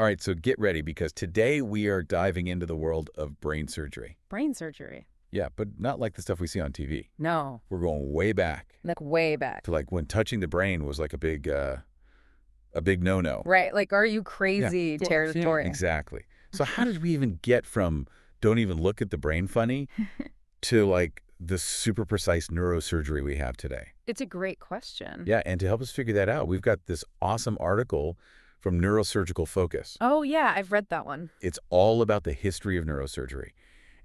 All right, so get ready because today we are diving into the world of brain surgery. Brain surgery? Yeah, but not like the stuff we see on TV. No. We're going way back. Like way back. To like when touching the brain was like a big no-no. Right. Like, are you crazy territory? Exactly. So how did we even get from don't even look at the brain funny to like the super precise neurosurgery we have today? It's a great question. Yeah, and to help us figure that out, we've got this awesome article from Neurosurgical Focus. Oh, yeah, I've read that one. It's all about the history of neurosurgery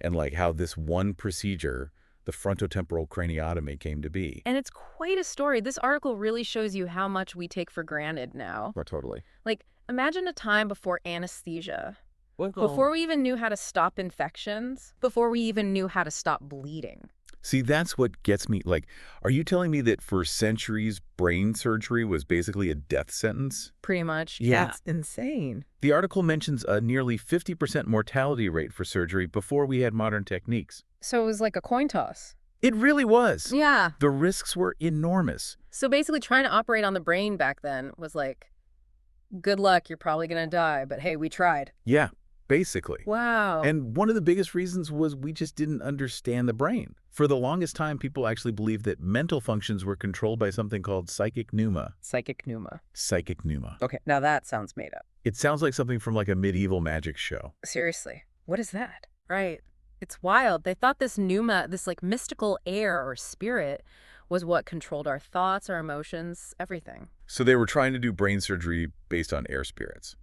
and like how this one procedure, the frontotemporal craniotomy, came to be. And it's quite a story. This article really shows you how much we take for granted now. Oh, totally. Like, imagine a time before anesthesia. Before we even knew how to stop infections. Before we even knew how to stop bleeding. See, that's what gets me. Like, are you telling me that for centuries, brain surgery was basically a death sentence? Pretty much. Yeah. That's insane. The article mentions a nearly 50% mortality rate for surgery before we had modern techniques. So it was like a coin toss. It really was. Yeah. The risks were enormous. So basically trying to operate on the brain back then was like, good luck, you're probably going to die, but hey, we tried. Yeah, basically. Wow. And one of the biggest reasons was we just didn't understand the brain. For the longest time, people actually believed that mental functions were controlled by something called psychic pneuma. Psychic pneuma. Psychic pneuma. Okay, now that sounds made up. It sounds like something from like a medieval magic show. Seriously, what is that? Right. It's wild. They thought this pneuma, this like mystical air or spirit, was what controlled our thoughts, our emotions, everything. So they were trying to do brain surgery based on air spirits.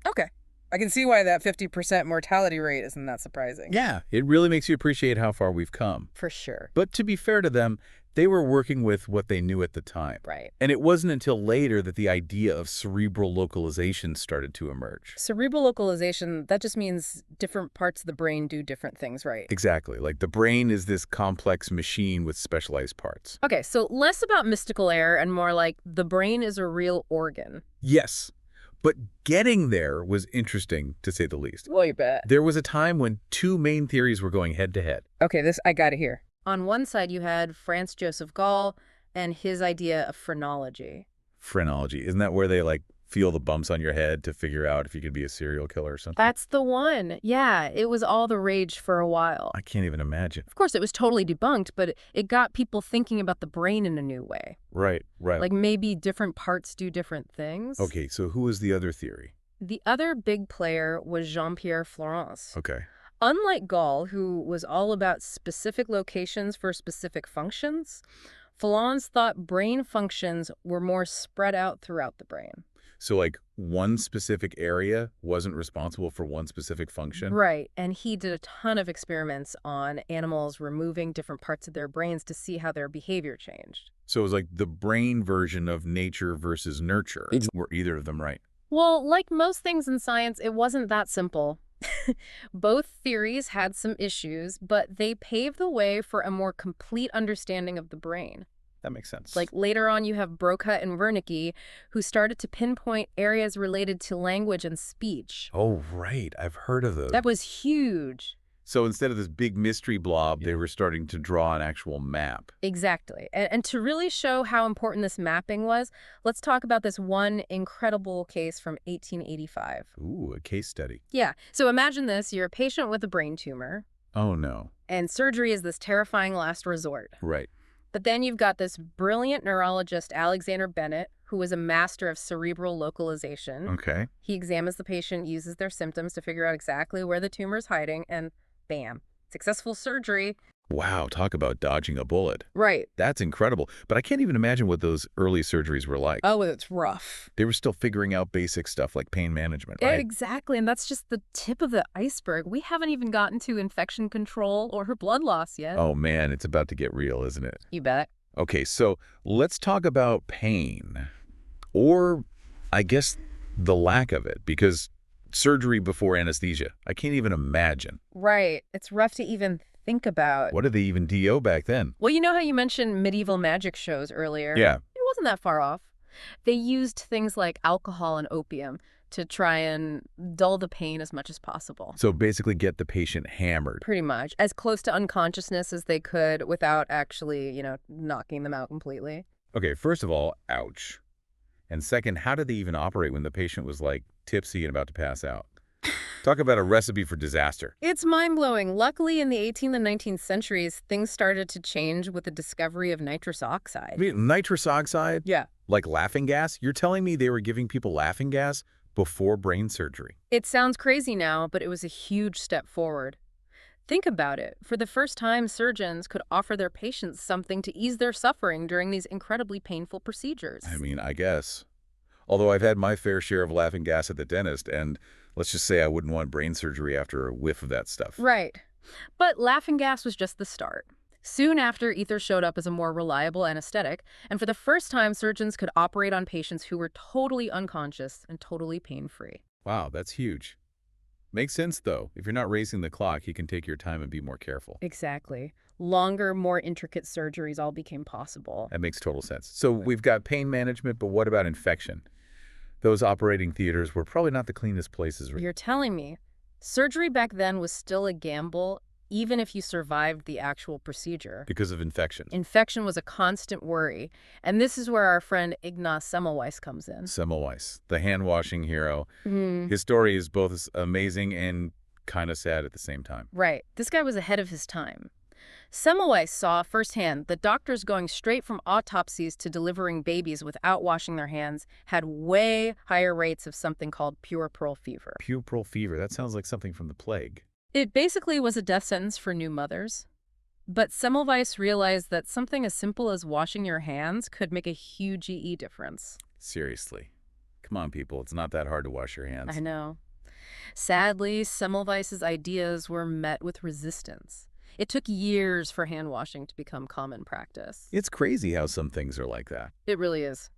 Okay. I can see why that 50% mortality rate isn't that surprising. Yeah, it really makes you appreciate how far we've come. For sure. But to be fair to them, they were working with what they knew at the time. Right. And it wasn't until later that the idea of cerebral localization started to emerge. Cerebral localization, that just means different parts of the brain do different things, right? Exactly. Like the brain is this complex machine with specialized parts. Okay, so less about mystical air and more like the brain is a real organ. Yes. But getting there was interesting, to say the least. Well, you bet. There was a time when two main theories were going head to head. Okay, this I got to hear. On one side, you had Franz Joseph Gall and his idea of phrenology. Phrenology. Isn't that where they like feel the bumps on your head to figure out if you could be a serial killer or something? That's the one. Yeah, it was all the rage for a while. I can't even imagine. Of course, it was totally debunked, but it got people thinking about the brain in a new way. Right. Like maybe different parts do different things. Okay, so who was the other theory? The other big player was Jean-Pierre Florence. Okay. Unlike Gall, who was all about specific locations for specific functions, Florence thought brain functions were more spread out throughout the brain. So like one specific area wasn't responsible for one specific function? Right, and he did a ton of experiments on animals removing different parts of their brains to see how their behavior changed. So it was like the brain version of nature versus nurture. Were either of them right? Well, like most things in science, it wasn't that simple. Both theories had some issues, but they paved the way for a more complete understanding of the brain. That makes sense. Like later on, you have Broca and Wernicke, who started to pinpoint areas related to language and speech. Oh, right. I've heard of those. That was huge. So instead of this big mystery blob, they were starting to draw an actual map. Exactly. And to really show how important this mapping was, let's talk about this one incredible case from 1885. Ooh, a case study. Yeah. So imagine this. You're a patient with a brain tumor. Oh, no. And surgery is this terrifying last resort. Right. But then you've got this brilliant neurologist, Alexander Bennett, who was a master of cerebral localization. Okay. He examines the patient, uses their symptoms to figure out exactly where the tumor is hiding, and bam, successful surgery. Wow, talk about dodging a bullet. Right. That's incredible. But I can't even imagine what those early surgeries were like. Oh, it's rough. They were still figuring out basic stuff like pain management, right? Exactly, and that's just the tip of the iceberg. We haven't even gotten to infection control or her blood loss yet. Oh, man, it's about to get real, isn't it? You bet. Okay, so let's talk about pain. Or, I guess, the lack of it, because surgery before anesthesia, I can't even imagine. Right. It's rough to even think about. What did they even DO back then? Well, you know how you mentioned medieval magic shows earlier? Yeah. It wasn't that far off. They used things like alcohol and opium to try and dull the pain as much as possible. So basically get the patient hammered. Pretty much. As close to unconsciousness as they could without actually, knocking them out completely. Okay, first of all, ouch. And second, how did they even operate when the patient was like tipsy and about to pass out. Talk about a recipe for disaster. It's mind-blowing. Luckily, in the 18th and 19th centuries, things started to change with the discovery of nitrous I oxide. mean, nitrous oxide? Yeah. Like laughing gas? You're telling me they were giving people laughing gas before brain surgery? It sounds crazy now, but it was a huge step forward. Think about it. For the first time, surgeons could offer their patients something to ease their suffering during these incredibly painful procedures. I mean, I guess. Although I've had my fair share of laughing gas at the dentist, and let's just say I wouldn't want brain surgery after a whiff of that stuff. Right. But laughing gas was just the start. Soon after, ether showed up as a more reliable anesthetic, and for the first time, surgeons could operate on patients who were totally unconscious and totally pain-free. Wow, that's huge. Makes sense, though. If you're not racing the clock, you can take your time and be more careful. Exactly. Longer, more intricate surgeries all became possible. That makes total sense. So we've got pain management, but what about infection? Those operating theaters were probably not the cleanest places. You're telling me. Surgery back then was still a gamble, even if you survived the actual procedure. Because of infection. Infection was a constant worry, and this is where our friend Ignaz Semmelweis comes in. Semmelweis, the hand-washing hero. Mm, His story is both amazing and kind of sad at the same time. right. This guy was ahead of his time. Semmelweis saw firsthand that doctors going straight from autopsies to delivering babies without washing their hands had way higher rates of something called puerperal fever. Puerperal fever, that sounds like something from the plague. It basically was a death sentence for new mothers. But Semmelweis realized that something as simple as washing your hands could make a huge EE difference. Seriously. Come on, people, it's not that hard to wash your hands. I know. Sadly, Semmelweis's ideas were met with resistance. It took years for hand washing to become common practice. It's crazy how some things are like that. It really is.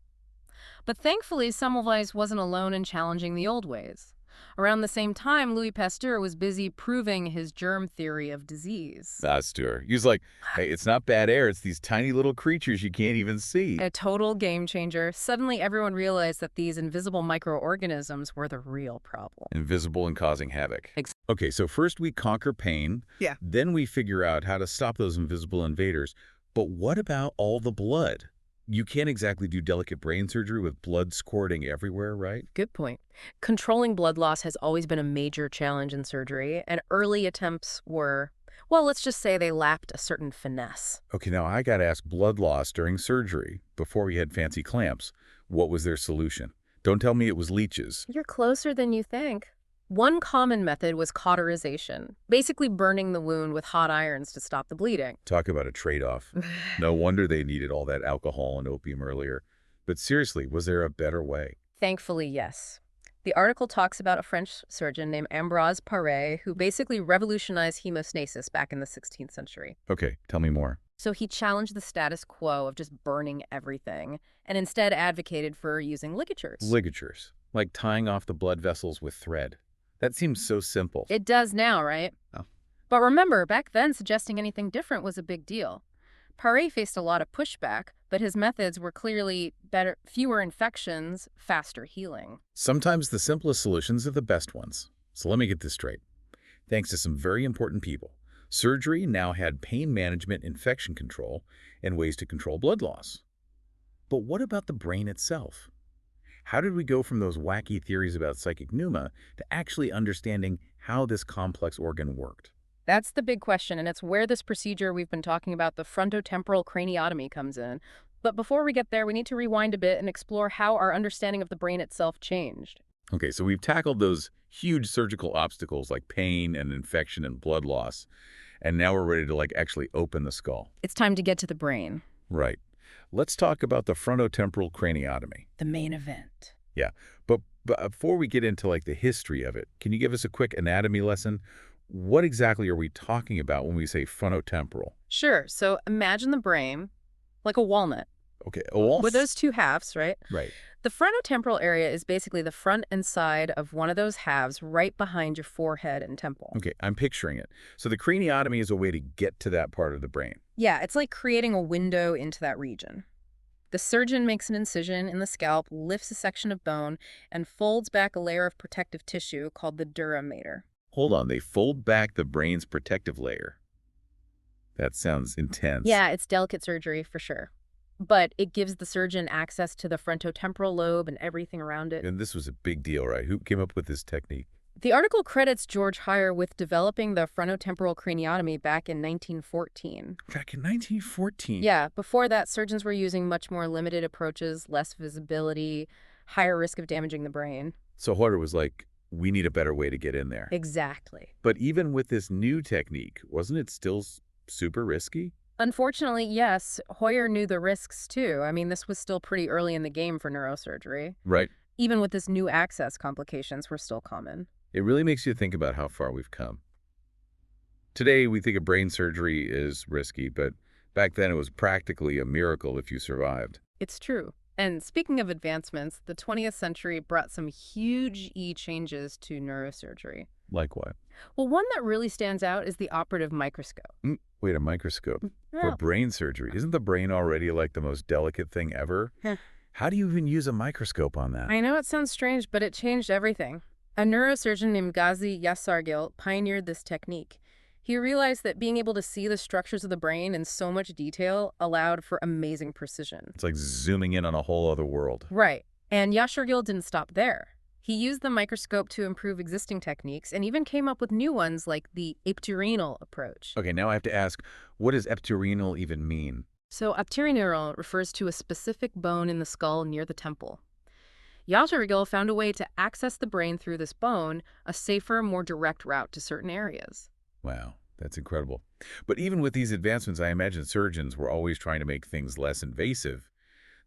But thankfully, Semmelweis wasn't alone in challenging the old ways. Around the same time, Louis Pasteur was busy proving his germ theory of disease. Pasteur. He was like, hey, it's not bad air, it's these tiny little creatures you can't even see. A total game changer. Suddenly, everyone realized that these invisible microorganisms were the real problem. Invisible and causing havoc. Ex- Okay, so first we conquer pain. Yeah. Then we figure out how to stop those invisible invaders. But what about all the blood? You can't exactly do delicate brain surgery with blood squirting everywhere, right? Good point. Controlling blood loss has always been a major challenge in surgery, and early attempts were, well, let's just say they lacked a certain finesse. Okay, now I gotta ask, blood loss during surgery, before we had fancy clamps, what was their solution? Don't tell me it was leeches. You're closer than you think. One common method was cauterization, basically burning the wound with hot irons to stop the bleeding. Talk about a trade-off. No wonder they needed all that alcohol and opium earlier. But seriously, was there a better way? Thankfully, yes. The article talks about a French surgeon named Ambroise Paré who basically revolutionized hemostasis back in the 16th century. Okay, tell me more. So he challenged the status quo of just burning everything and instead advocated for using ligatures. Ligatures, like tying off the blood vessels with thread. That seems so simple. It does now, right? Oh. But remember, back then suggesting anything different was a big deal. Paré faced a lot of pushback, but his methods were clearly better, fewer infections, faster healing. Sometimes the simplest solutions are the best ones. So let me get this straight. Thanks to some very important people, surgery now had pain management, infection control, and ways to control blood loss. But what about the brain itself? How did we go from those wacky theories about psychic pneuma to actually understanding how this complex organ worked? That's the big question, and it's where this procedure we've been talking about, the frontotemporal craniotomy, comes in. But before we get there, we need to rewind a bit and explore how our understanding of the brain itself changed. Okay, so we've tackled those huge surgical obstacles like pain and infection and blood loss, and now we're ready to actually open the skull. It's time to get to the brain. Right. Let's talk about the frontotemporal craniotomy. The main event. Yeah, but before we get into the history of it, can you give us a quick anatomy lesson? What exactly are we talking about when we say frontotemporal? Sure. So imagine the brain like a walnut Okay, well, with those two halves, right? right. The frontotemporal area is basically the front and side of one of those halves right behind your forehead and temple. Okay, I'm picturing it. So the craniotomy is a way to get to that part of the brain. Yeah, it's like creating a window into that region. The surgeon makes an incision in the scalp, lifts a section of bone, and folds back a layer of protective tissue called the dura mater. Hold on, they fold back the brain's protective layer. That sounds intense. Yeah, it's delicate surgery for sure. but it gives the surgeon access to the frontotemporal lobe and everything around it. And this was a big deal, right? Who came up with this technique? The article credits George Heyer with developing the frontotemporal craniotomy back in 1914. Back in 1914? Yeah, before that, surgeons were using much more limited approaches, less visibility, higher risk of damaging the brain. So Hoyer was like, we need a better way to get in there. Exactly. But even with this new technique, wasn't it still super risky? Unfortunately, yes, Hoyer knew the risks too. I mean, this was still pretty early in the game for neurosurgery. Right. Even with this new access, complications were still common. It really makes you think about how far we've come. Today, we think of brain surgery is risky, but back then it was practically a miracle if you survived. It's true. And speaking of advancements, the 20th century brought some huge changes to neurosurgery. Like what? Well, one that really stands out is the operative microscope. Wait, a microscope? For Yeah. brain surgery? Isn't the brain already like the most delicate thing ever? Heh. How do you even use a microscope on that? I know it sounds strange, but it changed everything. A neurosurgeon named Ghazi Yassargil pioneered this technique. He realized that being able to see the structures of the brain in so much detail allowed for amazing precision. It's like zooming in on a whole other world. Right. And Yassargil didn't stop there. He used the microscope to improve existing techniques and even came up with new ones like the epiteural approach. Okay, now I have to ask, what does epiteural even mean? So epiteural refers to a specific bone in the skull near the temple. Yassargil found a way to access the brain through this bone, a safer, more direct route to certain areas. Wow, that's incredible. But even with these advancements, I imagine surgeons were always trying to make things less invasive.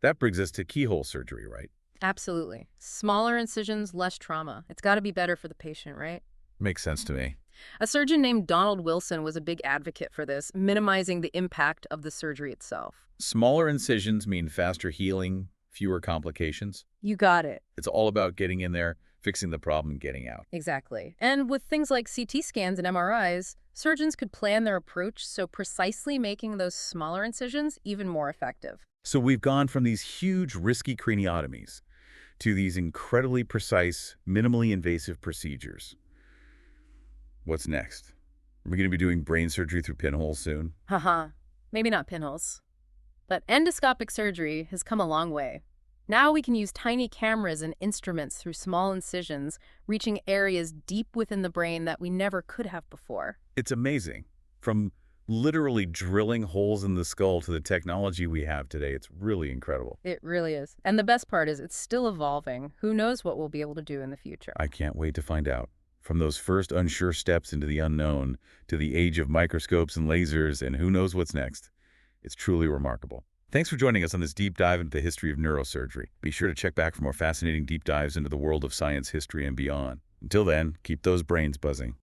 That brings us to keyhole surgery, right? Absolutely. Smaller incisions, less trauma. It's got to be better for the patient, right? Makes sense to me. A surgeon named Donald Wilson was a big advocate for this, minimizing the impact of the surgery itself. Smaller incisions mean faster healing, fewer complications. You got it. It's all about getting in there, fixing the problem, and getting out. Exactly. And with things like CT scans and MRIs, surgeons could plan their approach, so precisely making those smaller incisions even more effective. So we've gone from these huge, risky craniotomies to these incredibly precise, minimally invasive procedures. What's next? Are we going to be doing brain surgery through pinholes soon? Haha. Maybe not pinholes. But endoscopic surgery has come a long way. Now we can use tiny cameras and instruments through small incisions, reaching areas deep within the brain that we never could have before. It's amazing. From literally drilling holes in the skull to the technology we have today, it's really incredible. It really is. And the best part is it's still evolving. Who knows what we'll be able to do in the future? I can't wait to find out. From those first unsure steps into the unknown to the age of microscopes and lasers and who knows what's next. It's truly remarkable. Thanks for joining us on this deep dive into the history of neurosurgery. Be sure to check back for more fascinating deep dives into the world of science, history, and beyond. Until then, keep those brains buzzing.